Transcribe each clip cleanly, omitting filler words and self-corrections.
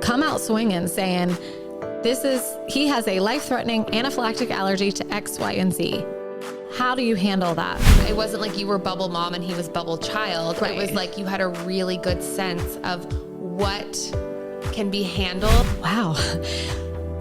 come out swinging saying, he has a life-threatening anaphylactic allergy to X, Y, and Z. How do you handle that? It wasn't like you were bubble mom and he was bubble child. Right. It was like you had a really good sense of what can be handled. Wow.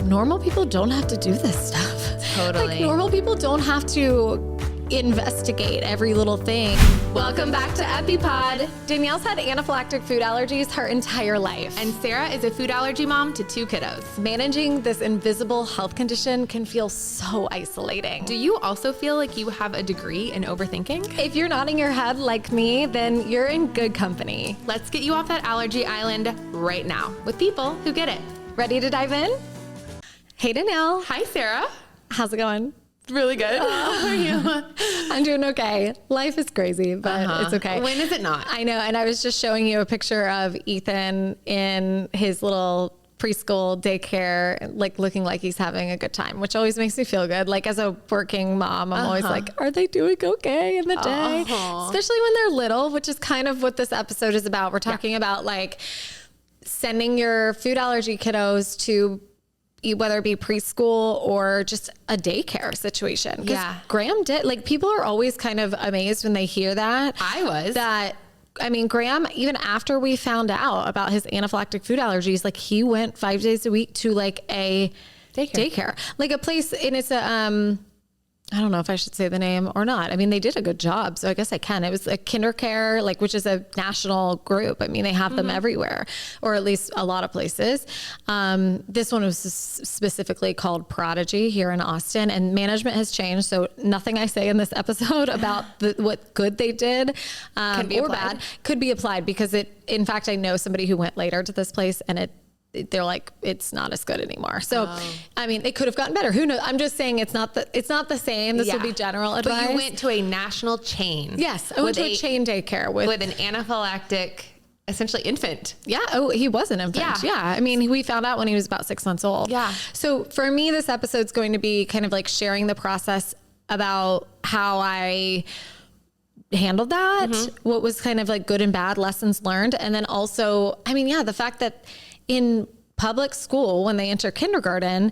Normal people don't have to do this stuff. Totally. Like, normal people don't have to investigate every little thing. Welcome back to EpiPod. Danielle's had anaphylactic food allergies her entire life. And Sarah is a food allergy mom to 2 kiddos. Managing this invisible health condition can feel so isolating. Do you also feel like you have a degree in overthinking? If you're nodding your head like me, then you're in good company. Let's get you off that allergy island right now with people who get it. Ready to dive in? Hey, Danielle. Hi, Sarah. How's it going? Really good. How are you? I'm doing okay. Life is crazy, but it's okay. When is it not? I know. And I was just showing you a picture of Ethan in his little preschool daycare, like looking like he's having a good time, which always makes me feel good. Like as a working mom, I'm always like, are they doing okay in the day? Especially when they're little, which is kind of what this episode is about. We're talking about like sending your food allergy kiddos to whether it be preschool or just a daycare situation. Yeah. Graham did, like, people are always kind of amazed when they hear that. I was. I mean, Graham, even after we found out about his anaphylactic food allergies, like he went 5 days a week to like a daycare, like a place, and it's I don't know if I should say the name or not. I mean, they did a good job, so I guess I can. It was a KinderCare, like, which is a national group. I mean, they have them everywhere, or at least a lot of places. This one was specifically called Prodigy here in Austin, and management has changed. So nothing I say in this episode about what good they did or bad could be applied, because in fact, I know somebody who went later to this place, and they're like, it's not as good anymore. So, I mean, it could have gotten better. Who knows? I'm just saying it's not the same. This would be general advice. But you went to a national chain. Yes. I went to a chain daycare with an anaphylactic, essentially infant. Yeah. Oh, he was an infant. Yeah. I mean, we found out when he was about 6 months old. Yeah. So for me, this episode's going to be kind of like sharing the process about how I handled that, what was kind of like good and bad lessons learned. And then also, I mean, the fact that in public school, when they enter kindergarten,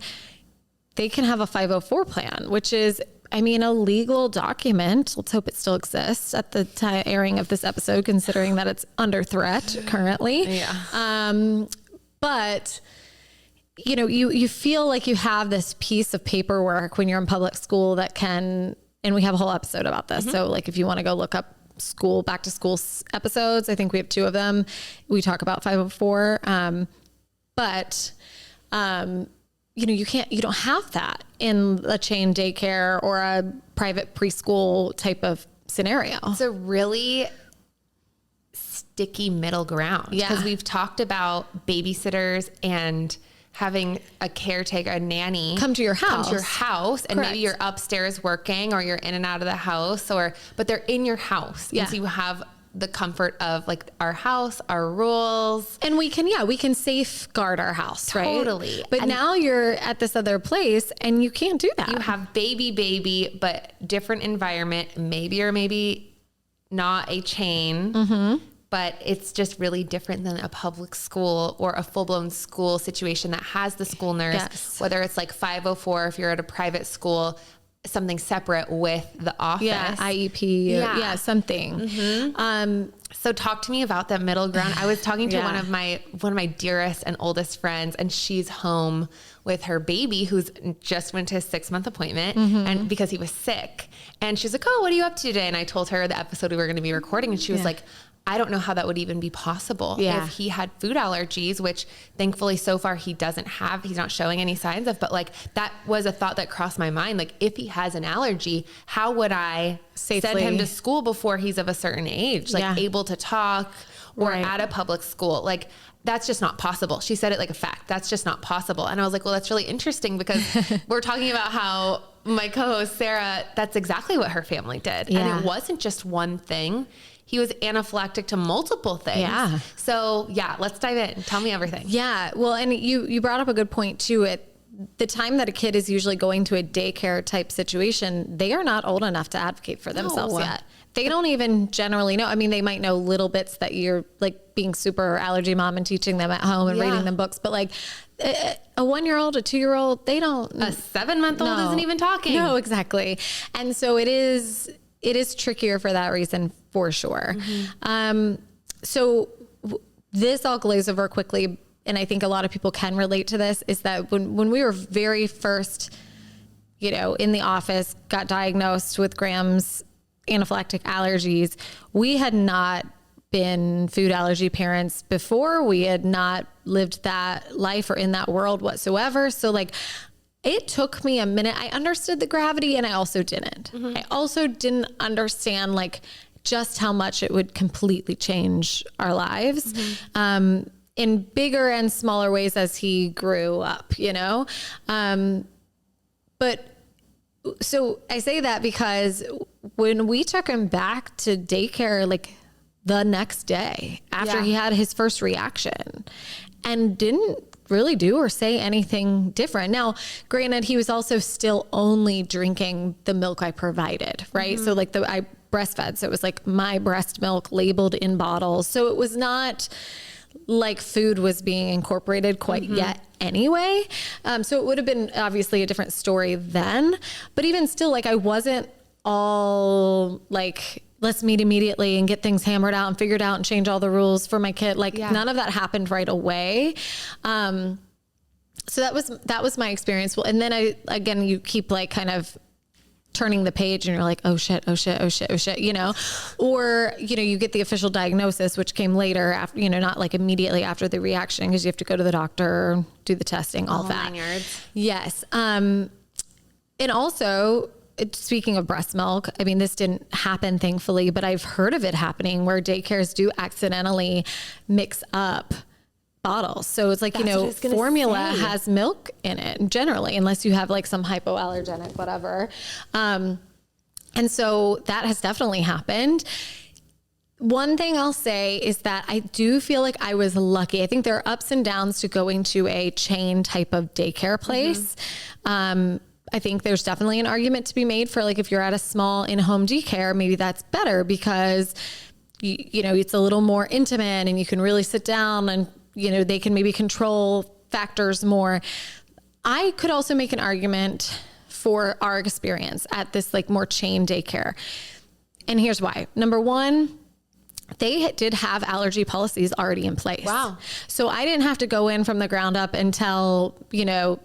they can have a 504 plan, which is, I mean, a legal document. Let's hope it still exists at the airing of this episode, considering that it's under threat currently. Yeah. But you know, you feel like you have this piece of paperwork when you're in public school that can, and we have a whole episode about this. So like, if you want to go look up back to school episodes, I think we have 2 of them. We talk about 504. But, you know, you don't have that in a chain daycare or a private preschool type of scenario. It's a really sticky middle ground. Yeah. Because we've talked about babysitters and having a caretaker, a nanny come to your house. And maybe you're upstairs working, or you're in and out of the house, but they're in your house. Yeah. And so you have the comfort of like our house, our rules. And we can safeguard our house, right? Totally. But now you're at this other place and you can't do that. You have baby, but different environment, maybe or maybe not a chain, but it's just really different than a public school or a full-blown school situation that has the school nurse, whether it's like 504, if you're at a private school, something separate with the office. Yeah, IEP, something. So talk to me about that middle ground. I was talking to one of my dearest and oldest friends, and she's home with her baby who's just went to his 6-month appointment and because he was sick. And she's like, oh, what are you up to today? And I told her the episode we were going to be recording, and she was like, I don't know how that would even be possible if he had food allergies, which thankfully so far he doesn't have, he's not showing any signs of, but like that was a thought that crossed my mind. Like, if he has an allergy, how would I send him to school before he's of a certain age, like able to talk or at a public school? Like, that's just not possible. She said it like a fact. That's just not possible. And I was like, well, that's really interesting, because we're talking about how my co-host Sarah, that's exactly what her family did. And it wasn't just one thing. He was anaphylactic to multiple things. So let's dive in. Tell me everything. Yeah. Well, and you brought up a good point too. the time that a kid is usually going to a daycare type situation, they are not old enough to advocate for themselves yet. They don't even generally know. I mean, they might know little bits that you're like being super allergy mom and teaching them at home and reading them books. But like a 1-year-old, a 2-year-old, they don't. A 7-month-old isn't even talking. No, exactly. And so it is trickier for that reason, for sure. So this I'll glaze over quickly. And I think a lot of people can relate to this, is that when we were very first, in the office, got diagnosed with Graham's anaphylactic allergies, we had not been food allergy parents before. We had not lived that life or in that world whatsoever. So like, it took me a minute. I understood the gravity and I also didn't. I also didn't understand like just how much it would completely change our lives. In bigger and smaller ways as he grew up, but so I say that because when we took him back to daycare, like the next day after he had his first reaction, and didn't really do or say anything different. Now, granted, he was also still only drinking the milk I provided, right? So like I breastfed. So it was like my breast milk labeled in bottles. So it was not like food was being incorporated quite yet anyway. So it would have been obviously a different story then, but even still, like I wasn't all like, let's meet immediately and get things hammered out and figured out and change all the rules for my kid. Like none of that happened right away. So that was my experience. Well, and then you keep like kind of turning the page and you're like, oh shit, or, you get the official diagnosis, which came later after, not like immediately after the reaction, because you have to go to the doctor, do the testing, all that. 9 yards. Yes. And also, speaking of breast milk, I mean, this didn't happen thankfully, but I've heard of it happening where daycares do accidentally mix up bottles. So it's like, formula has milk in it generally, unless you have like some hypoallergenic, whatever. And so that has definitely happened. One thing I'll say is that I do feel like I was lucky. I think there are ups and downs to going to a chain type of daycare place. I think there's definitely an argument to be made for like, if you're at a small in-home daycare, maybe that's better because it's a little more intimate and you can really sit down and they can maybe control factors more. I could also make an argument for our experience at this like more chain daycare. And here's why. Number one, they did have allergy policies already in place. Wow. So I didn't have to go in from the ground up and tell,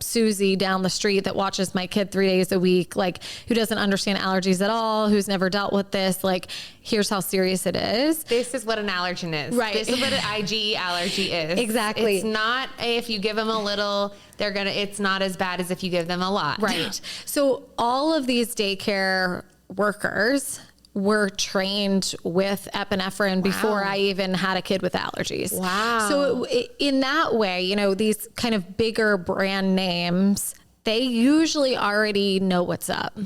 Susie down the street that watches my kid 3 days a week, like who doesn't understand allergies at all, who's never dealt with this, like, here's how serious it is. This is what an allergen is. Right. This is what an IgE allergy is. Exactly. It's not, if you give them a little, it's not as bad as if you give them a lot. Right. So all of these daycare workers were trained with epinephrine before I even had a kid with allergies. Wow. So in that way, these kind of bigger brand names, they usually already know what's up.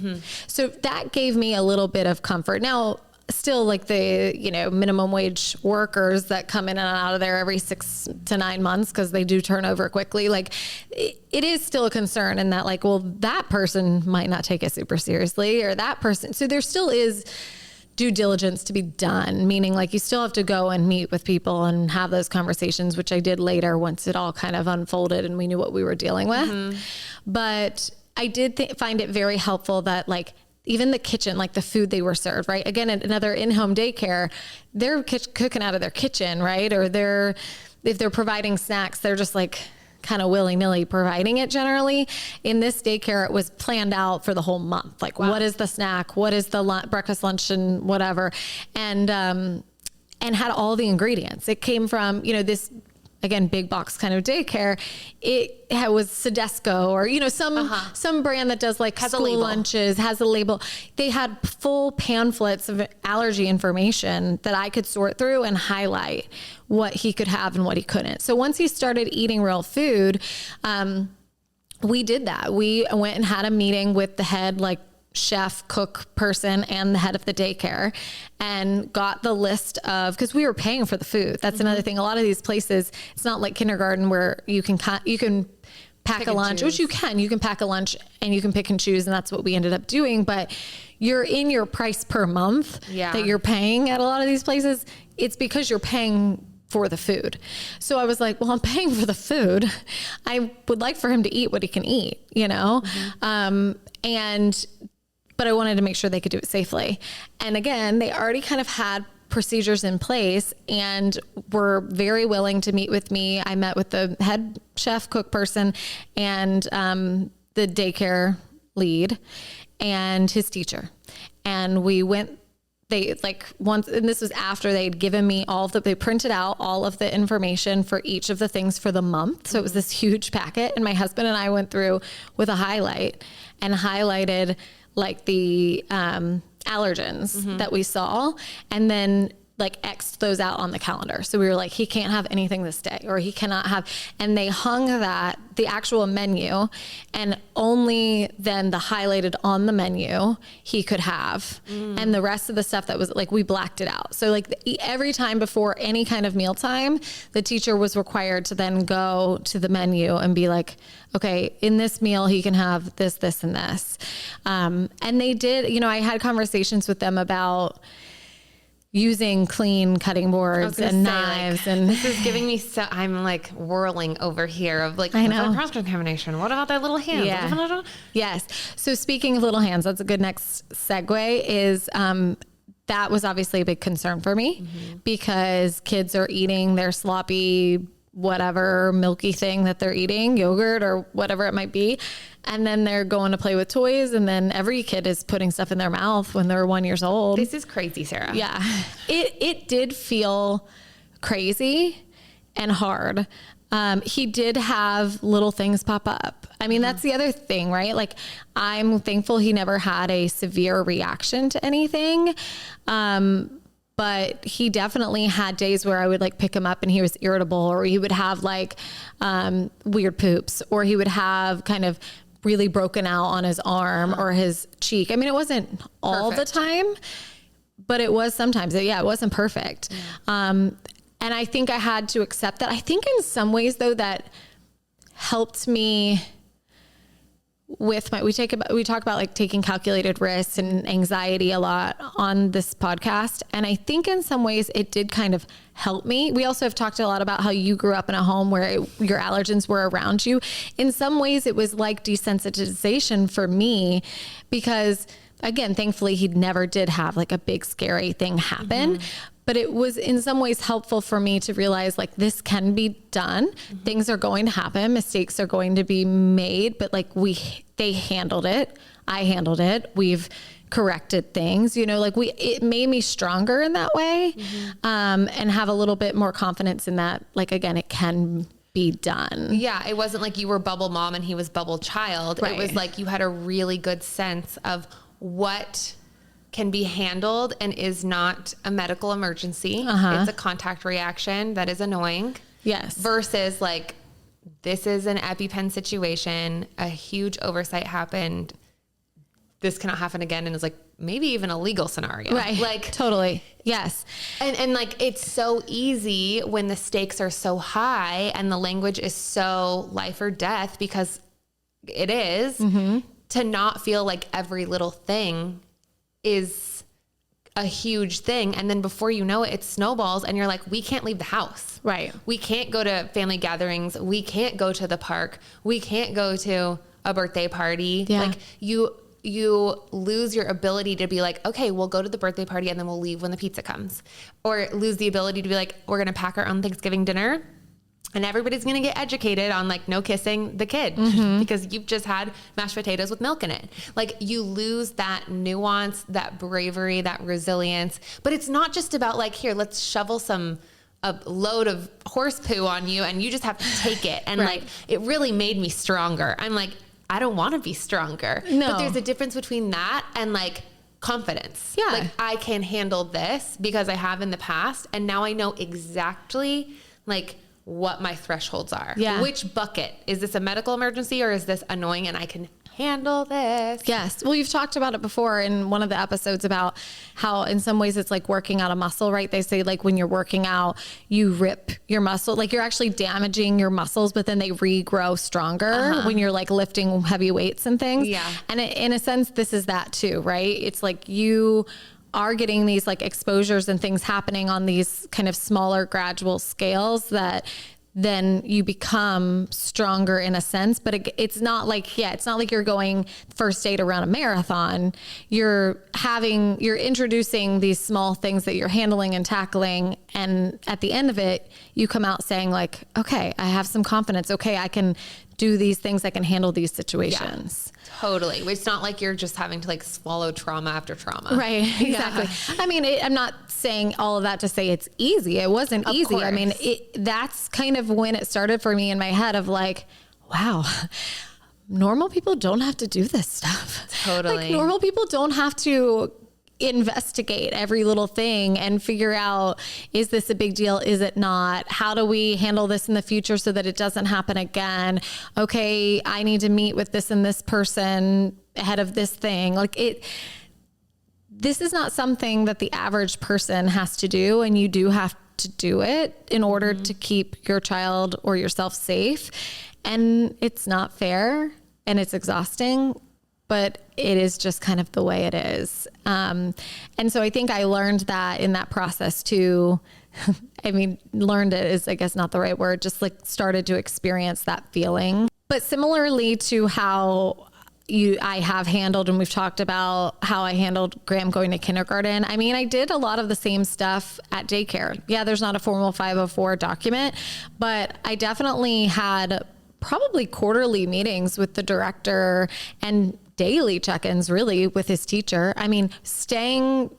So that gave me a little bit of comfort. Now, still like the, minimum wage workers that come in and out of there every 6 to 9 months, because they do turn over quickly. Like it is still a concern in that like, well, that person might not take it super seriously, or that person. So there still is due diligence to be done, meaning like you still have to go and meet with people and have those conversations, which I did later once it all kind of unfolded and we knew what we were dealing with. But I did find it very helpful that like even the kitchen, like the food they were served, right? Again, another in-home daycare, they're cooking out of their kitchen, right? Or if they're providing snacks, they're just like kind of willy-nilly providing it generally. In this daycare, it was planned out for the whole month. Like, what is the snack? What is the breakfast, lunch, and whatever? And had all the ingredients. It came from, this, again, big box kind of daycare. It was Sedesco or, some brand that does like school lunches, has a label. They had full pamphlets of allergy information that I could sort through and highlight what he could have and what he couldn't. So once he started eating real food, we did that. We went and had a meeting with the head, like chef, cook person, and the head of the daycare, and got the list of, because we were paying for the food. That's another thing. A lot of these places, it's not like kindergarten where you can pack a lunch, which you can pack a lunch and you can pick and choose. And that's what we ended up doing. But you're in your price per month that you're paying at a lot of these places. It's because you're paying for the food. So I was like, well, I'm paying for the food. I would like for him to eat what he can eat, you know? But I wanted to make sure they could do it safely. And again, they already kind of had procedures in place and were very willing to meet with me. I met with the head chef, cook person, and the daycare lead and his teacher. And we went, and this was after they'd given me they printed out all of the information for each of the things for the month. So it was this huge packet, and my husband and I went through with a highlight and highlighted like the allergens that we saw, and then like X'd those out on the calendar. So we were like, he can't have anything this day, or he cannot have, and they hung the actual menu, and only then the highlighted on the menu he could have. And the rest of the stuff that was like, we blacked it out. So like every time before any kind of mealtime, the teacher was required to then go to the menu and be like, okay, in this meal, he can have this, this, and this. And they did, I had conversations with them about using clean cutting boards and knives. And this is giving me I'm like whirling over here of like, I know, cross-contamination. What about that little hand? Yeah. Yes. So speaking of little hands, that's a good next segue is, that was obviously a big concern for me because kids are eating their sloppy, whatever milky thing that they're eating, yogurt or whatever it might be. And then they're going to play with toys. And then every kid is putting stuff in their mouth when they're 1 year old. This is crazy, Sarah. Yeah. It did feel crazy and hard. He did have little things pop up. I mean, that's the other thing, right? Like, I'm thankful he never had a severe reaction to anything. But he definitely had days where I would like pick him up and he was irritable, or he would have like weird poops, or he would have kind of really broken out on his arm or his cheek. I mean, it wasn't all the time, but it was sometimes. It wasn't perfect. And I think I had to accept that. I think in some ways though, that helped me with we talk about like taking calculated risks and anxiety a lot on this podcast. And I think in some ways it did kind of help me. We also have talked a lot about how you grew up in a home where your allergens were around you. In some ways it was like desensitization for me because, again, thankfully he never did have like a big scary thing happen. But it was in some ways helpful for me to realize like this can be done. Things are going to happen. Mistakes are going to be made, but like they handled it. I handled it. We've corrected things, it made me stronger in that way. And have a little bit more confidence in that. Like, again, it can be done. Yeah. It wasn't like you were bubble mom and he was bubble child. Right. It was like you had a really good sense of what can be handled and is not a medical emergency. It's a contact reaction that is annoying. Yes. Versus like, this is an EpiPen situation. A huge oversight happened. This cannot happen again. And it's like, maybe even a legal scenario. Right. Like totally. Yes. And like, it's so easy when the stakes are so high and the language is so life or death, because it is, to not feel like every little thing is a huge thing. And then before you know it, it snowballs and you're like, we can't leave the house. Right. We can't go to family gatherings. We can't go to the park. We can't go to a birthday party. Yeah. Like you lose your ability to be like, okay, we'll go to the birthday party and then we'll leave when the pizza comes, or lose the ability to be like, we're going to pack our own Thanksgiving dinner. And everybody's going to get educated on like no kissing the kid because you've just had mashed potatoes with milk in it. Like you lose that nuance, that bravery, that resilience. But it's not just about like, here, let's shovel a load of horse poo on you and you just have to take it. And like, it really made me stronger. I'm like, I don't want to be stronger. No. But there's a difference between that and like confidence. Yeah. Like I can handle this because I have in the past. And now I know exactly like what my thresholds are. Yeah. Which bucket? Is this a medical emergency or is this annoying and I can handle this? Yes. Well, you've talked about it before in one of the episodes about how in some ways it's like working out a muscle, right? They say like when you're working out, you rip your muscle, like you're actually damaging your muscles, but then they regrow stronger when you're like lifting heavy weights and things. Yeah. And in a sense, this is that too, right? It's like you are getting these like exposures and things happening on these kind of smaller gradual scales that then you become stronger in a sense, but it's not like, it's not like you're going first day to run a marathon. You're introducing these small things that you're handling and tackling. And at the end of it, you come out saying like, okay, I have some confidence. Okay, I can do these things. I can handle these situations. Yeah, totally. It's not like you're just having to like swallow trauma after trauma. Right. Exactly. Yeah. I mean, I'm not saying all of that to say it's easy. It wasn't easy. Course. I mean, that's kind of when it started for me in my head of like, wow, normal people don't have to do this stuff. Totally. Like normal people don't have to investigate every little thing and figure out, is this a big deal? Is it not? How do we handle this in the future so that it doesn't happen again? Okay, I need to meet with this and this person ahead of this thing. This is not something that the average person has to do, and you do have to do it in order to keep your child or yourself safe. And it's not fair and it's exhausting, but it is just kind of the way it is. And so I think I learned that in that process too. I mean, learned it is, I guess, not the right word, just like started to experience that feeling. But similarly to how I have handled, and we've talked about how I handled Graham going to kindergarten. I mean, I did a lot of the same stuff at daycare. Yeah, there's not a formal 504 document, but I definitely had probably quarterly meetings with the director and daily check-ins really with his teacher. I mean, staying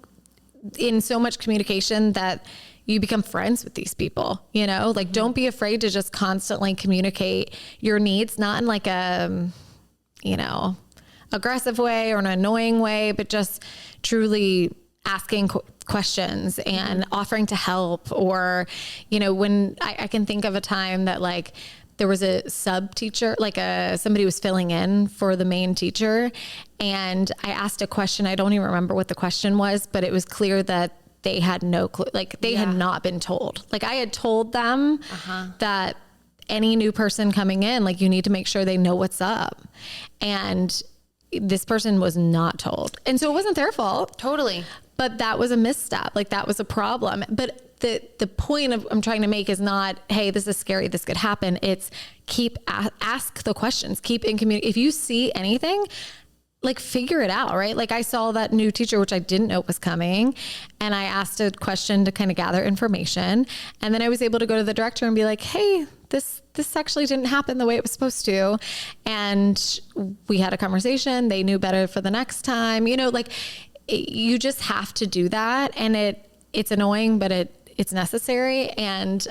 in so much communication that you become friends with these people, like don't be afraid to just constantly communicate your needs, not in like a, aggressive way or an annoying way, but just truly asking questions and offering to help. Or, when I can think of a time that like there was a sub teacher, like somebody was filling in for the main teacher. And I asked a question. I don't even remember what the question was, but it was clear that they had no clue. Like they had not been told. Like I had told them that any new person coming in, like you need to make sure they know what's up. And this person was not told. And so it wasn't their fault. Totally. But that was a misstep. Like that was a problem. But the point of I'm trying to make is not, hey, this is scary, this could happen. It's ask the questions, keep in community. If you see anything, like figure it out, right? Like I saw that new teacher, which I didn't know was coming. And I asked a question to kind of gather information. And then I was able to go to the director and be like, hey, this actually didn't happen the way it was supposed to. And we had a conversation. They knew better for the next time, you just have to do that. And it's annoying, but it's necessary. And,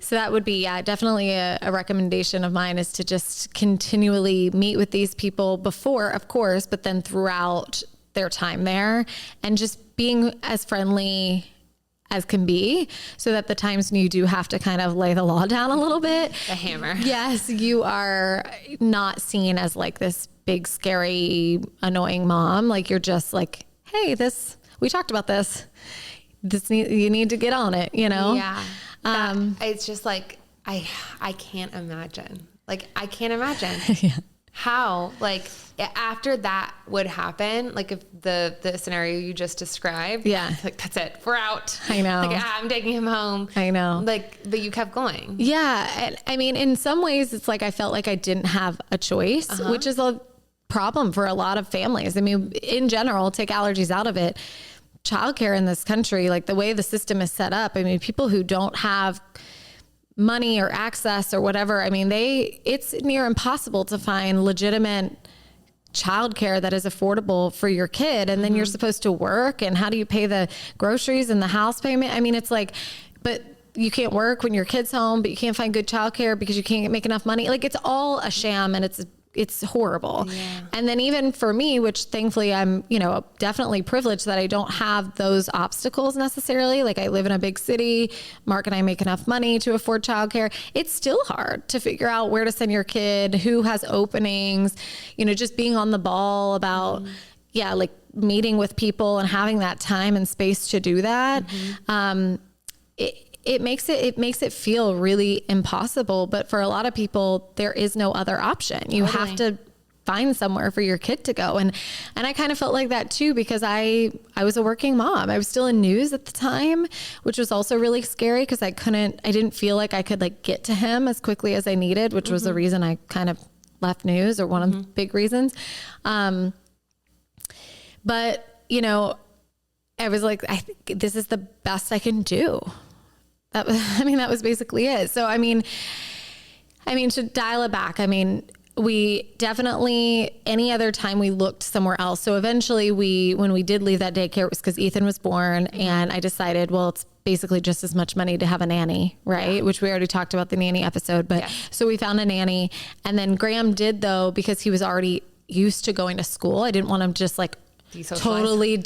so that would be, definitely a recommendation of mine is to just continually meet with these people before, of course, but then throughout their time there and just being as friendly as can be so that the times when you do have to kind of lay the law down a little bit. The hammer. Yes. You are not seen as like this big, scary, annoying mom. Like you're just like, hey, we talked about this. You need to get on it, Yeah. It's just like, I can't imagine. Like, I can't imagine how, like, after that would happen, like if the scenario you just described, like, that's it, we're out. I know. Like, I'm taking him home. I know. Like, but you kept going. Yeah. And I mean, in some ways it's like, I felt like I didn't have a choice, which is a problem for a lot of families. I mean, in general, take allergies out of it. Childcare in this country, like the way the system is set up, I mean, people who don't have money or access or whatever, I mean, it's near impossible to find legitimate childcare that is affordable for your kid. And then you're supposed to work, and how do you pay the groceries and the house payment? I mean, it's like, but you can't work when your kid's home, but you can't find good childcare because you can't make enough money. Like it's all a sham, and it's it's horrible. Yeah. And then even for me, which thankfully I'm, you know, definitely privileged that I don't have those obstacles necessarily. Like I live in a big city, Mark and I make enough money to afford childcare. It's still hard to figure out where to send your kid, who has openings, you know, just being on the ball about, like meeting with people and having that time and space to do that. It makes it feel really impossible, but for a lot of people, there is no other option. You have to find somewhere for your kid to go. And I kind of felt like that too, because I was a working mom. I was still in news at the time, which was also really scary because I didn't feel like I could like get to him as quickly as I needed, which was the reason I kind of left news, or one of the big reasons. But you know, I was like, I think this is the best I can do. That was basically it. So, I mean, to dial it back, we definitely, any other time we looked somewhere else. So eventually when we did leave that daycare, it was because Ethan was born, and I decided, well, it's basically just as much money to have a nanny, right? Yeah. Which we already talked about the nanny episode, but so we found a nanny, and then Graham did though, because he was already used to going to school. I didn't want him just like totally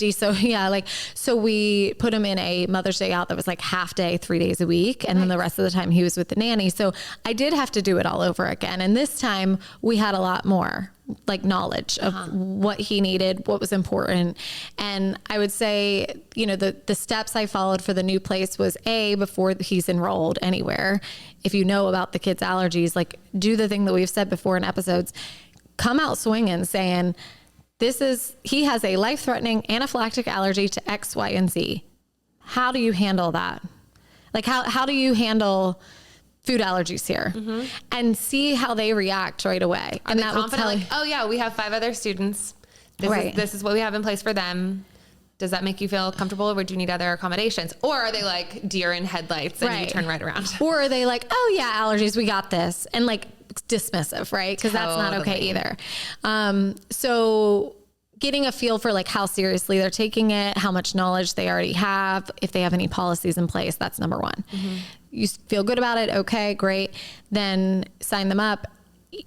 so we put him in a Mother's Day out that was like half day, 3 days a week. And then the rest of the time he was with the nanny. So I did have to do it all over again. And this time we had a lot more like knowledge of what he needed, what was important. And I would say, you know, the steps I followed for the new place was before he's enrolled anywhere, if you know about the kid's allergies, like do the thing that we've said before in episodes, come out swinging saying, he has a life-threatening anaphylactic allergy to X, Y, and Z. How do you handle that? Like how do you handle food allergies here? And see how they react right away. Are they confident? Like, oh yeah, we have 5 other students. This is what we have in place for them. Does that make you feel comfortable, or do you need other accommodations? Or are they like deer in headlights and you turn right around? Or are they like, oh yeah, allergies, we got this. And like dismissive, right? Because that's not okay either. So getting a feel for like how seriously they're taking it, how much knowledge they already have, if they have any policies in place, that's number one. You feel good about it. Okay, great. Then sign them up.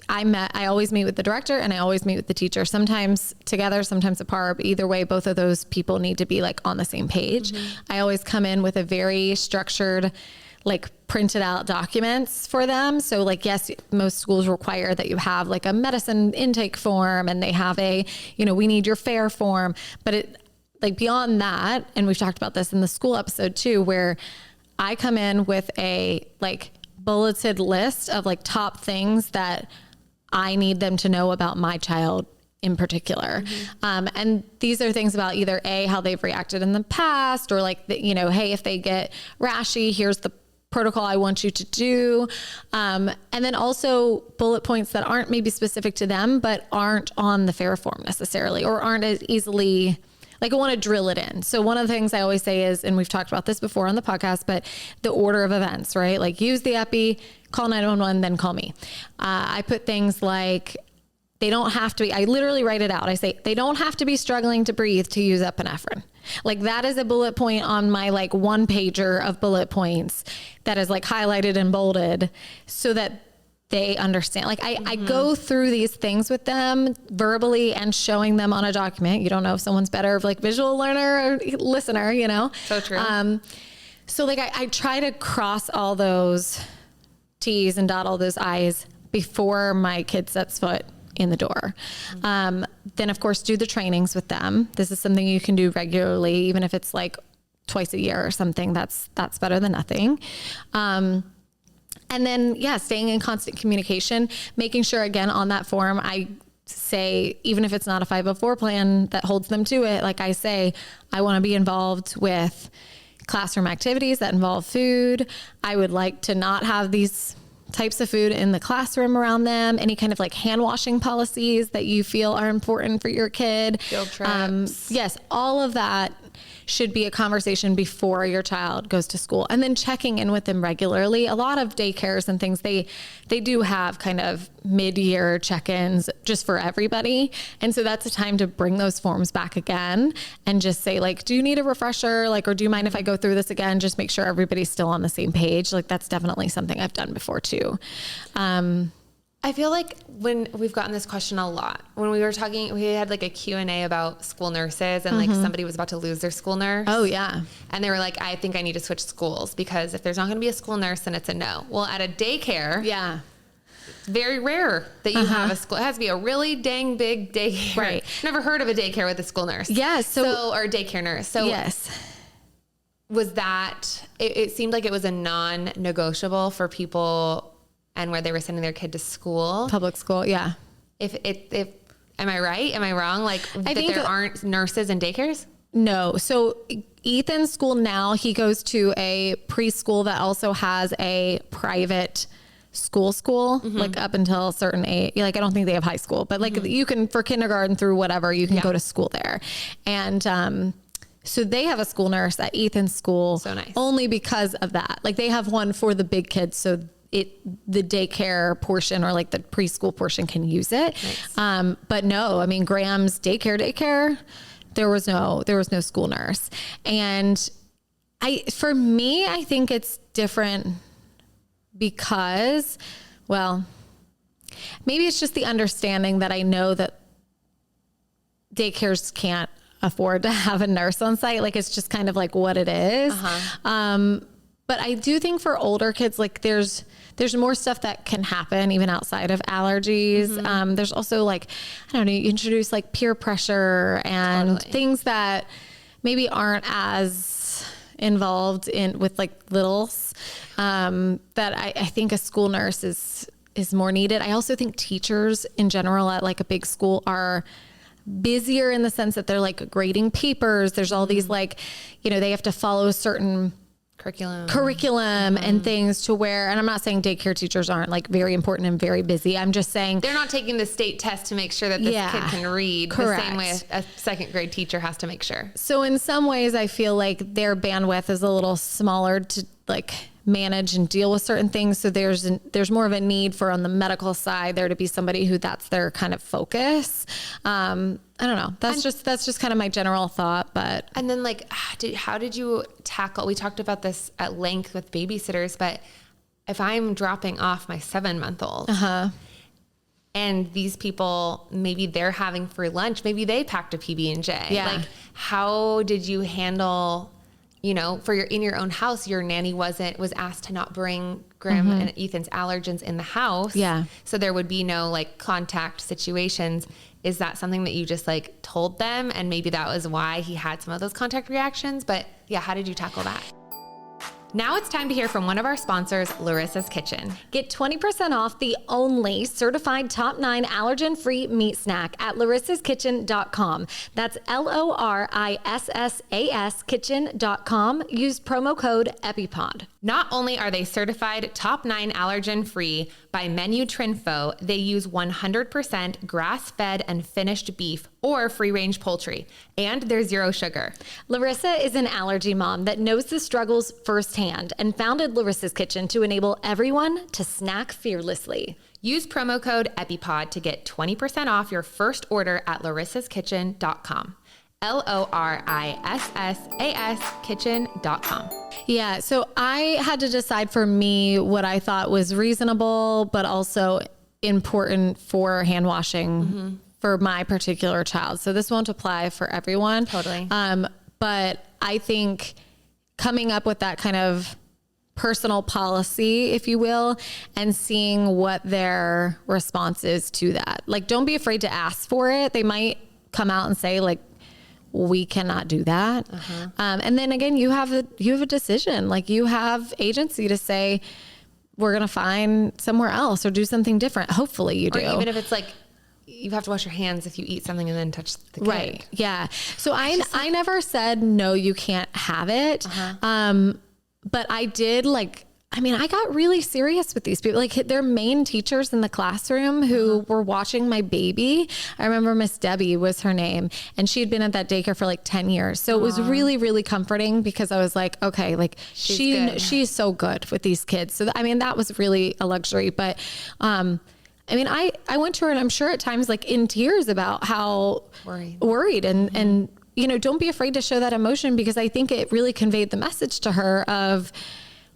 I always meet with the director and I always meet with the teacher, sometimes together, sometimes apart, but either way, both of those people need to be like on the same page. I always come in with a very structured, like printed out documents for them. So like, yes, most schools require that you have like a medicine intake form, and they have a, you know, we need your fare form, but it like beyond that. And we've talked about this in the school episode too, where I come in with a like bulleted list of like top things that I need them to know about my child in particular. And these are things about either how they've reacted in the past, or like, you know, hey, if they get rashy, here's the protocol I want you to do. And then also bullet points that aren't maybe specific to them, but aren't on the fare form necessarily, or aren't as easily, like I want to drill it in. So one of the things I always say is, and we've talked about this before on the podcast, but the order of events, right? Like use the Epi, call 911, then call me. I put things like, they don't have to be, I literally write it out. I say, they don't have to be struggling to breathe to use epinephrine. Like that is a bullet point on my like one pager of bullet points that is like highlighted and bolded so that they understand. Like I go through these things with them verbally and showing them on a document. You don't know if someone's better of like visual learner or listener, you know? So true. So like I try to cross all those T's and dot all those I's before my kid sets foot in the door. Then of course do the trainings with them. This is something you can do regularly, even if it's like twice a year or something. That's better than nothing. And then, staying in constant communication, making sure again on that form, I say, even if it's not a 504 plan that holds them to it, like I say, I want to be involved with classroom activities that involve food. I would like to not have these types of food in the classroom around them, any kind of like hand washing policies that you feel are important for your kid. Field trips. Yes, all of that should be a conversation before your child goes to school, and then checking in with them regularly. A lot of daycares and things, they do have kind of mid-year check-ins just for everybody. And so that's a time to bring those forms back again and just say like, do you need a refresher? Like, or do you mind if I go through this again? Just make sure everybody's still on the same page. Like that's definitely something I've done before too. I feel like when we've gotten this question a lot, when we were talking, we had like a Q&A about school nurses and like somebody was about to lose their school nurse. Oh yeah. And they were like, I think I need to switch schools because if there's not going to be a school nurse, then it's a no. Well, at a daycare, Yeah. it's very rare that you have a school. It has to be a really dang big daycare. Right. Never heard of a daycare with a school nurse. Yeah. Or a daycare nurse. So yes. was that, it seemed like it was a non-negotiable for people and where they were sending their kid to school. Public school. Yeah. If am I right? Am I wrong? Like that think there aren't nurses in daycares? No. So Ethan's school now, he goes to a preschool that also has a private school, like up until a certain age. Like, I don't think they have high school, but like you can, for kindergarten through whatever, you can go to school there. And, so they have a school nurse at Ethan's school. So nice. Only because of that. Like they have one for the big kids. So the daycare portion or like the preschool portion can use it. Nice. But no, I mean, Graham's daycare, there was no school nurse. And for me, I think it's different because, well, maybe it's just the understanding that I know that daycares can't afford to have a nurse on site. Like, it's just kind of like what it is. But I do think for older kids, like there's more stuff that can happen even outside of allergies. There's also like, I don't know, you introduce like peer pressure and things that maybe aren't as involved with like littles, that I think a school nurse is more needed. I also think teachers in general at like a big school are busier in the sense that they're like grading papers. There's all these like, they have to follow a certain curriculum and things to where, and I'm not saying daycare teachers aren't like very important and very busy. I'm just saying they're not taking the state test to make sure that this kid can read. Correct. The same way a second grade teacher has to make sure. So in some ways I feel like their bandwidth is a little smaller to like manage and deal with certain things. So there's more of a need for, on the medical side, there to be somebody who that's their kind of focus. I don't know. That's just kind of my general thought, but. And then like, how did you tackle, we talked about this at length with babysitters, but if I'm dropping off my 7-month-old and these people, maybe they're having free lunch, maybe they packed a PB&J. Yeah. Like, how did you handle, in your own house, your nanny was asked to not bring Graham and Ethan's allergens in the house. Yeah. So there would be no like contact situations. Is that something that you just like told them? And maybe that was why he had some of those contact reactions, but yeah, how did you tackle that? Now it's time to hear from one of our sponsors, Larissa's Kitchen. Get 20% off the only certified top 9 allergen-free meat snack at larissaskitchen.com. That's LORISSAS kitchen.com. Use promo code EpiPod. Not only are they certified top 9 allergen-free by Menu Trinfo, they use 100% grass-fed and finished beef or free-range poultry, and they're zero sugar. Larissa is an allergy mom that knows the struggles firsthand and founded Larissa's Kitchen to enable everyone to snack fearlessly. Use promo code EpiPod to get 20% off your first order at larissaskitchen.com. LORISSAS kitchen.com. Yeah, so I had to decide for me what I thought was reasonable, but also important for hand washing for my particular child. So this won't apply for everyone. Totally. But I think coming up with that kind of personal policy, if you will, and seeing what their response is to that. Like, don't be afraid to ask for it. They might come out and say like, we cannot do that. And then again, you have a decision. Like, you have agency to say, we're going to find somewhere else or do something different. Hopefully you do. Or even if it's like, you have to wash your hands if you eat something and then touch the kid. Right. Yeah. So I never said, no, you can't have it. But I did I got really serious with these people. Like, their main teachers in the classroom who were watching my baby. I remember Miss Debbie was her name, and she had been at that daycare for like 10 years. So it was really, really comforting because I was like, okay, like she's so good with these kids. So that was really a luxury. But, I went to her, and I'm sure at times like in tears about how worried and don't be afraid to show that emotion, because I think it really conveyed the message to her of,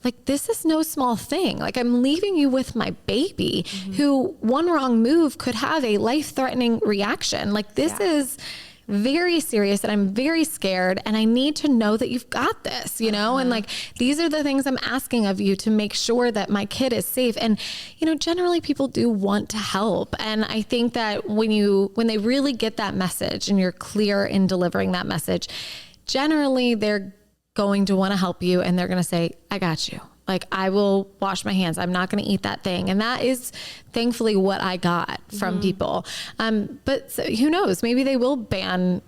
like, this is no small thing. Like, I'm leaving you with my baby who one wrong move could have a life-threatening reaction. Like, this is very serious, and I'm very scared, and I need to know that you've got this, you know? And like, these are the things I'm asking of you to make sure that my kid is safe. And, you know, generally people do want to help. And I think that when they really get that message and you're clear in delivering that message, generally they're going to want to help you, and they're going to say, I got you. Like, I will wash my hands. I'm not going to eat that thing. And that is thankfully what I got from people. But so, who knows, maybe they will ban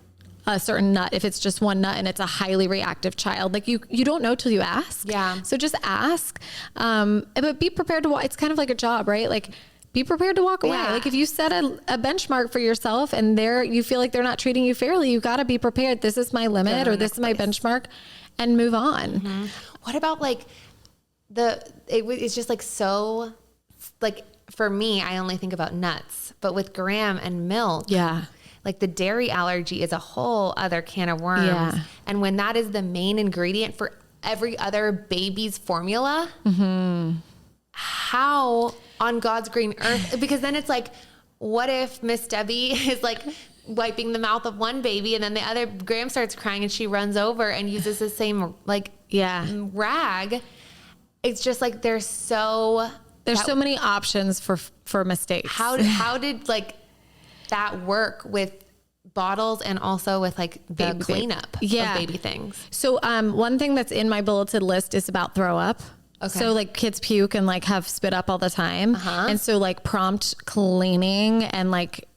a certain nut if it's just one nut and it's a highly reactive child. Like, you don't know till you ask. Yeah. So just ask. But be prepared to it's kind of like a job, right? Like, be prepared to walk away. Yeah. Like, if you set a benchmark for yourself and you feel like they're not treating you fairly, you got to be prepared. This is my limit, or this is my benchmark, and move on. What about like it's just like, so like, for me, I only think about nuts, but with Graham and milk, like, the dairy allergy is a whole other can of worms. Yeah. And when that is the main ingredient for every other baby's formula, how on God's green earth? Because then it's like, what if Miss Debbie is like wiping the mouth of one baby, and then the other, Graham starts crying and she runs over and uses the same rag. It's just like, there's so many options for mistakes. How did like that work with bottles and also with like the cleanup of baby things? So one thing that's in my bulleted list is about throw up. Okay. So like, kids puke and like have spit up all the time. And so like, prompt cleaning and like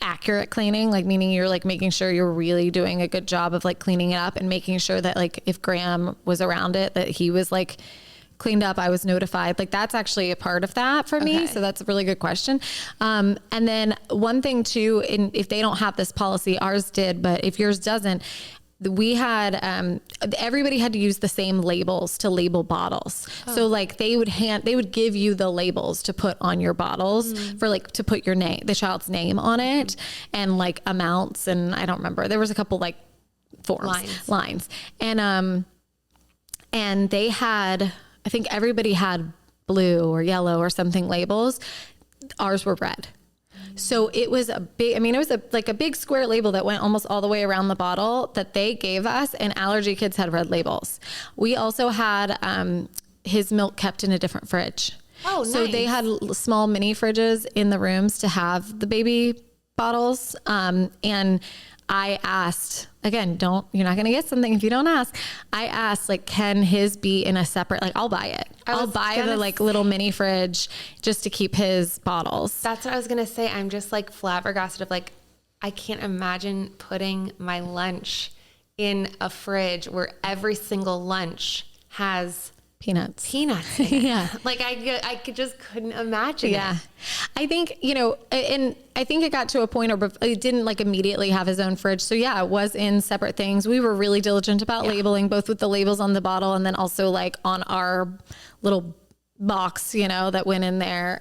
accurate cleaning, like, meaning you're like making sure you're really doing a good job of like cleaning it up, and making sure that like, if Graham was around it, that he was like cleaned up, I was notified. Like, that's actually a part of that for me. So that's a really good question. And then one thing too, if they don't have this policy, ours did, but if yours doesn't, we had, everybody had to use the same labels to label bottles. So like, they would give you the labels to put on your bottles for like, to put your name, the child's name on it, and like amounts. And I don't remember, there was a couple like lines. And they had, I think everybody had blue or yellow or something labels. Ours were red. So it was a big, it was like a big square label that went almost all the way around the bottle that they gave us, and allergy kids had red labels. We also had his milk kept in a different fridge. Oh, nice. So they had small mini fridges in the rooms to have the baby bottles. And I asked, again, you're not going to get something if you don't ask. I asked, like, can his be in a separate, like, I'll buy it. I'll buy the like little mini fridge just to keep his bottles. That's what I was going to say. I'm just like flabbergasted of like, I can't imagine putting my lunch in a fridge where every single lunch has peanuts in it. Yeah. Like, I just couldn't imagine it. I think, and I think it got to a point where it didn't like immediately have his own fridge. So yeah, it was in separate things. We were really diligent about labeling, both with the labels on the bottle and then also like on our little box, that went in there.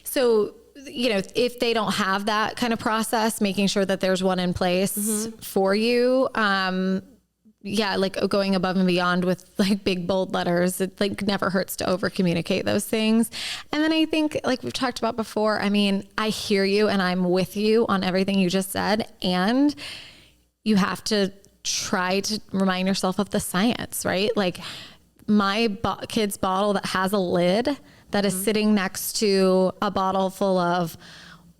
So, if they don't have that kind of process, making sure that there's one in place for you, like going above and beyond with like big bold letters, it like never hurts to over communicate those things. And then I think, like we've talked about before, I hear you and I'm with you on everything you just said. And you have to try to remind yourself of the science, right? Like my kid's bottle that has a lid that is sitting next to a bottle full of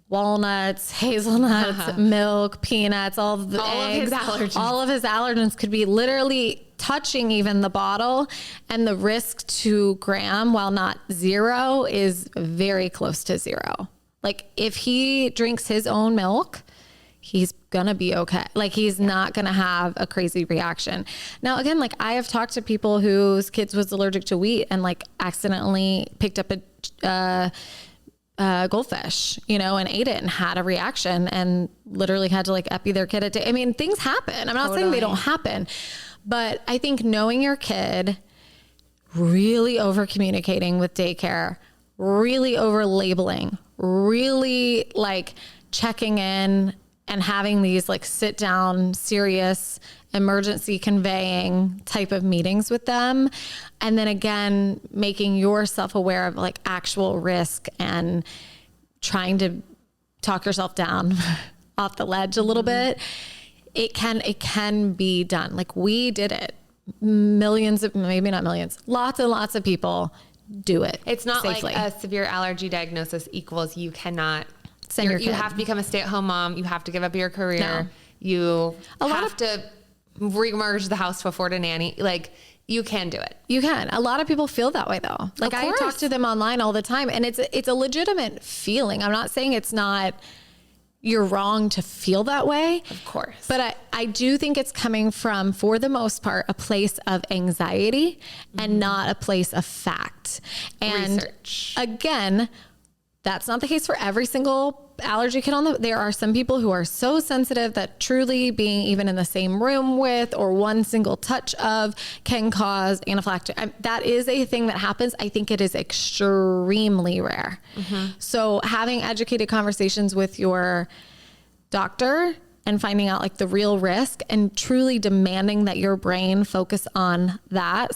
walnuts, hazelnuts, milk, peanuts, all of the eggs, all of his allergens could be literally touching even the bottle. And the risk to Graham, while not zero, is very close to zero. Like if he drinks his own milk, he's gonna be okay. Like he's not gonna have a crazy reaction. Now, again, like I have talked to people whose kids was allergic to wheat and like accidentally picked up a goldfish, and ate it and had a reaction and literally had to like epi their kid. Things happen. I'm not saying they don't happen, but I think knowing your kid, really over communicating with daycare, really over labeling, really like checking in and having these like sit down, serious, emergency conveying type of meetings with them. And then again, making yourself aware of like actual risk and trying to talk yourself down off the ledge a little bit. It can be done. Like we did it. Millions of, maybe not millions, lots and lots of people do it. It's not safely. like a severe allergy diagnosis equals you cannot Send your you kid. have to become a stay-at-home mom. You have to give up your career. No. You have to remerge the house to afford a nanny. Like you can do it. You can. A lot of people feel that way though. Like I talk to them online all the time, and it's a legitimate feeling. I'm not saying it's not, you're wrong to feel that way. Of course. But I do think it's coming from, for the most part, a place of anxiety and not a place of fact. And research. Again, that's not the case for every single allergy kid there are some people who are so sensitive that truly being even in the same room with or one single touch of can cause anaphylactic. That is a thing that happens. I think it is extremely rare. So having educated conversations with your doctor and finding out like the real risk and truly demanding that your brain focus on that,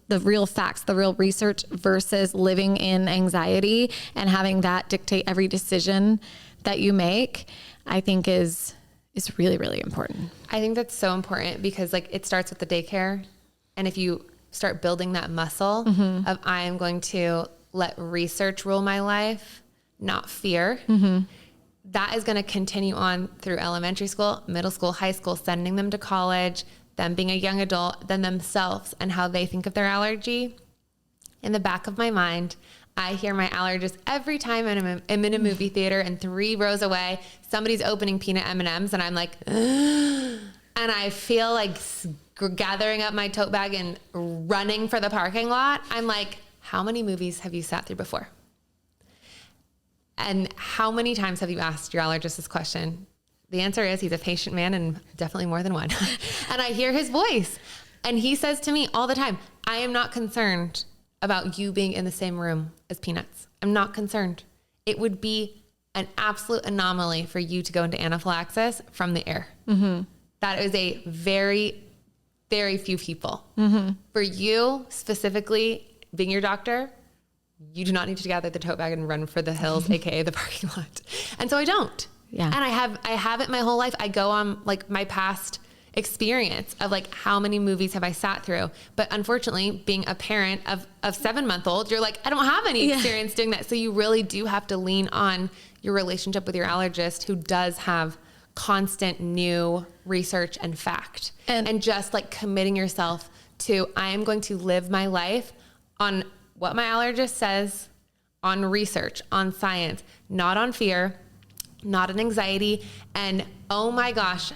the real facts, the real research versus living in anxiety and having that dictate every decision that you make, I think is really, really important. I think that's so important because like it starts with the daycare. And if you start building that muscle of I am going to let research rule my life, not fear, that is going to continue on through elementary school, middle school, high school, sending them to college, them being a young adult, then themselves and how they think of their allergy. In the back of my mind, I hear my allergist every time I'm in a movie theater and 3 rows away, somebody's opening peanut M&Ms and I'm like, and I feel like gathering up my tote bag and running for the parking lot. I'm like, how many movies have you sat through before? And how many times have you asked your allergist this question? The answer is he's a patient man and definitely more than one. And I hear his voice and he says to me all the time, I am not concerned about you being in the same room as Peanuts. I'm not concerned. It would be an absolute anomaly for you to go into anaphylaxis from the air. That is a very, very few people. For you specifically being your doctor, you do not need to gather the tote bag and run for the hills, AKA the parking lot. And so I don't. Yeah. And I have it my whole life. I go on like my past experience of like how many movies have I sat through. But unfortunately, being a parent of 7-month-old, you're like, I don't have any experience doing that. So you really do have to lean on your relationship with your allergist who does have constant new research and fact. And just like committing yourself to, I am going to live my life on what my allergist says, on research, on science, not on fear, not on anxiety. And oh my gosh,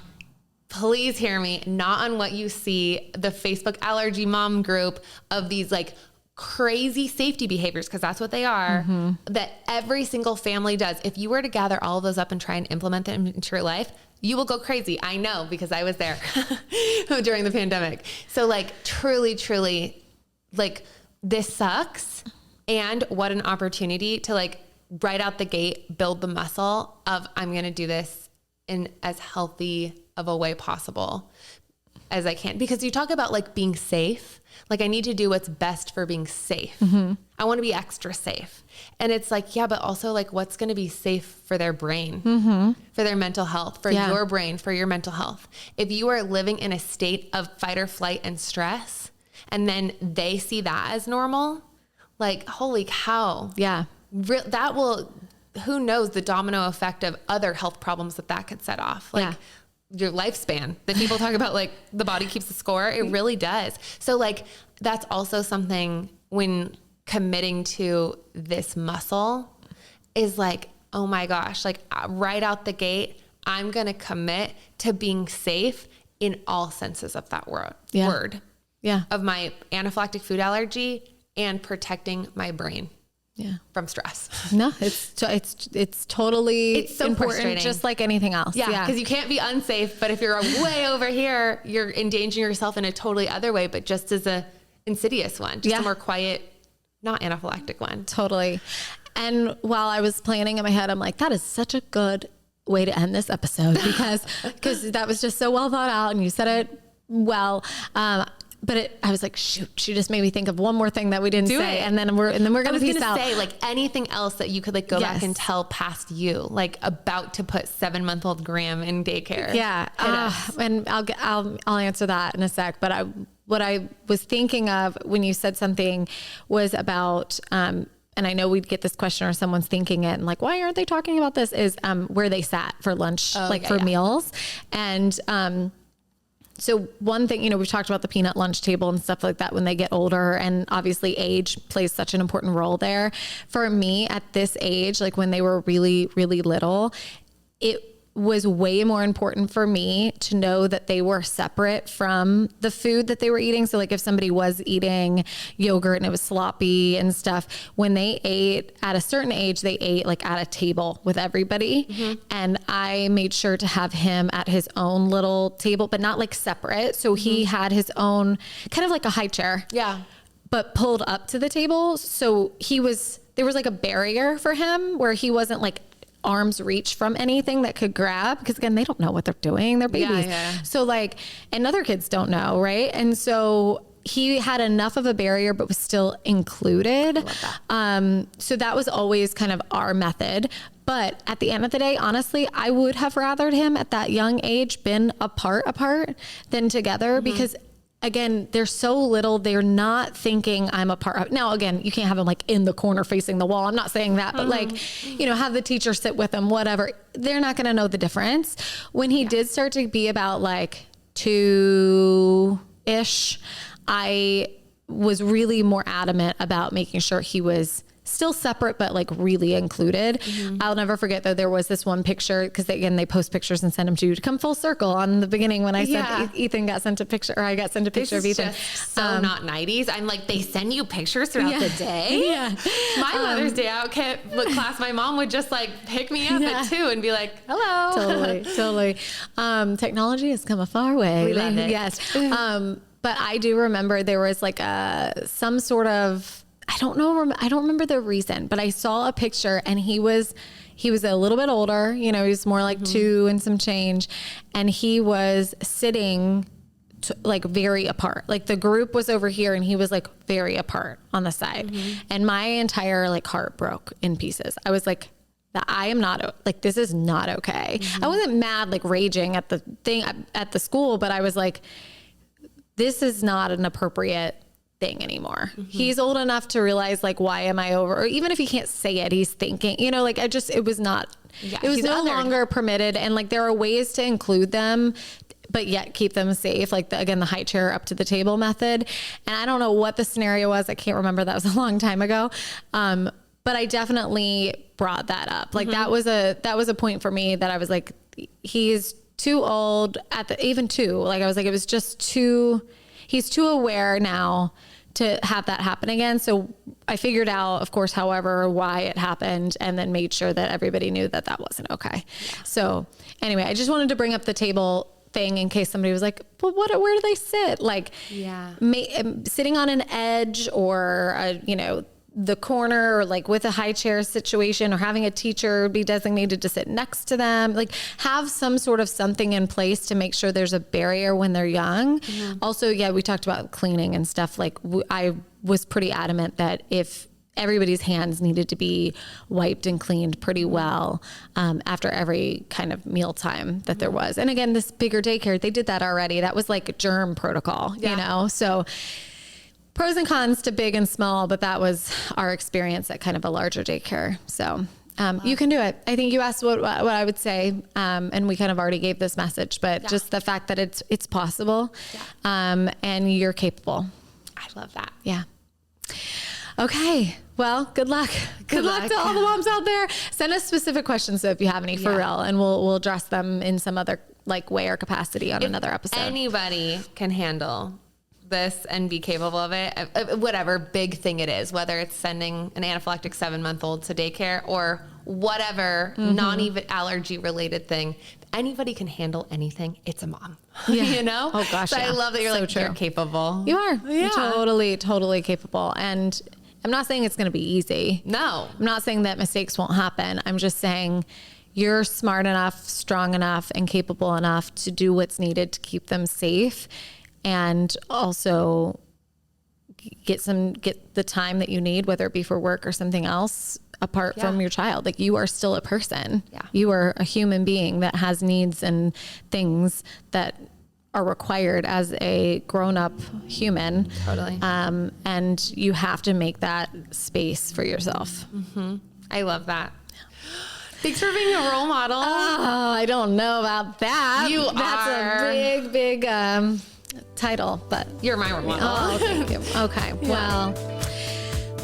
please hear me, not on what you see, the Facebook allergy mom group of these like crazy safety behaviors, because that's what they are, that every single family does. If you were to gather all of those up and try and implement them into your life, you will go crazy. I know, because I was there during the pandemic. So like truly, like this sucks. And what an opportunity to like right out the gate, build the muscle of I'm going to do this in as healthy of a way possible as I can. Because you talk about like being safe. Like I need to do what's best for being safe. I want to be extra safe. And it's like, yeah, but also like what's going to be safe for their brain, for their mental health, for your brain, for your mental health. If you are living in a state of fight or flight and stress, and then they see that as normal, like, holy cow. Yeah. That will, who knows the domino effect of other health problems that could set off. Like your lifespan that people talk about, like the body keeps the score. It really does. So like, that's also something when committing to this muscle is like, oh my gosh, like right out the gate, I'm going to commit to being safe in all senses of that word. Of my anaphylactic food allergy and protecting my brain from stress. No, it's totally so important, just like anything else. Because you can't be unsafe, but if you're way over here, you're endangering yourself in a totally other way, but just as a insidious one, just a more quiet, not anaphylactic one. Totally. And while I was planning in my head, I'm like, that is such a good way to end this episode because that was just so well thought out and you said it well. But I was like, shoot, she just made me think of one more thing that we didn't say. And then we're going to peace out. Say like anything else that you could like go back and tell past you, like about to put 7-month-old Graham in daycare. Yeah. And I'll answer that in a sec. But what I was thinking of when you said something was about, and I know we'd get this question or someone's thinking it and like, why aren't they talking about this, is where they sat for lunch, meals. And, so one thing, we've talked about the peanut lunch table and stuff like that when they get older, and obviously age plays such an important role there. For me at this age, like when they were really, really little, it was way more important for me to know that they were separate from the food that they were eating. So like if somebody was eating yogurt and it was sloppy and stuff, when they ate at a certain age, they ate like at a table with everybody. Mm-hmm. And I made sure to have him at his own little table, but not like separate. So he had his own kind of like a high chair. Yeah. But pulled up to the table. So there was like a barrier for him where he wasn't like arm's reach from anything that could grab, because again, they don't know what they're doing. They're babies. Yeah. So like, and other kids don't know. Right. And so he had enough of a barrier, but was still included. So that was always kind of our method. But at the end of the day, honestly, I would have rathered him at that young age been apart than together, because again, they're so little, they're not thinking I'm a part of. Now, again, you can't have them like in the corner facing the wall. I'm not saying that, but like, have the teacher sit with them, whatever. They're not going to know the difference. When he did start to be about like 2-ish, I was really more adamant about making sure he was still separate, but like really included. I'll never forget though, there was this one picture, because they post pictures and send them to you to come full circle on the beginning when I said Ethan got sent a picture, or I got sent a picture of Ethan. So not 90s. I'm like, they send you pictures throughout the day. Yeah. My Mother's Day out class, my mom would just like pick me up at 2 and be like, hello. Totally. Technology has come a far way. We love it. Yes. But I do remember there was like some sort of, I don't remember the reason, but I saw a picture and he was a little bit older, he was more like 2 and some change. And he was sitting like very apart. Like the group was over here and he was like very apart on the side. And my entire like heart broke in pieces. I was like, I am not like, this is not okay. I wasn't mad, like raging at the thing at the school, but I was like, this is not an appropriate thing anymore. He's old enough to realize like, why am I over? Or even if he can't say it, he's thinking, like it was not, it was no longer permitted. And like, there are ways to include them, but yet keep them safe. Like the high chair up to the table method. And I don't know what the scenario was. I can't remember. That was a long time ago. But I definitely brought that up. Like that was a point for me that I was like, he's too old even 2. Like I was like, it was just he's too aware now to have that happen again. So I figured out, of course, why it happened, and then made sure that everybody knew that wasn't okay. Yeah. So anyway, I just wanted to bring up the table thing in case somebody was like, well, where do they sit? Like sitting on an edge or, the corner, or like with a high chair situation, or having a teacher be designated to sit next to them, like have some sort of something in place to make sure there's a barrier when they're young. Also, we talked about cleaning and stuff. Like I was pretty adamant that if everybody's hands needed to be wiped and cleaned pretty well after every kind of mealtime that there was. And again, this bigger daycare, they did that already. That was like a germ protocol, so pros and cons to big and small, but that was our experience at kind of a larger daycare. So you can do it. I think you asked what I would say, and we kind of already gave this message, but just the fact that it's possible, and you're capable. I love that. Yeah. Okay. Well, good luck. Good luck to all the moms out there. Send us specific questions though, if you have any, for real, and we'll address them in some other like way or capacity on another episode. Anybody can handle this and be capable of it, whatever big thing it is, whether it's sending an anaphylactic 7-month-old to daycare or whatever non-even allergy related thing. Anybody can handle anything. It's a mom, Oh gosh. So I love that you're you're capable. You are. You're totally capable. And I'm not saying it's going to be easy. No, I'm not saying that mistakes won't happen. I'm just saying you're smart enough, strong enough, and capable enough to do what's needed to keep them safe, and also get the time that you need, whether it be for work or something else, apart from your child. Like, you are still a person. Yeah. You are a human being that has needs and things that are required as a grown-up human. Totally. And you have to make that space for yourself. Mm-hmm. I love that. Thanks for being a role model. Oh, I don't know about that. That's are. a big title, but You're my role model. oh, thank you. Okay. Well,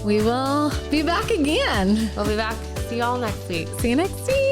we will be back again. We'll be back. See y'all next week. See you next week.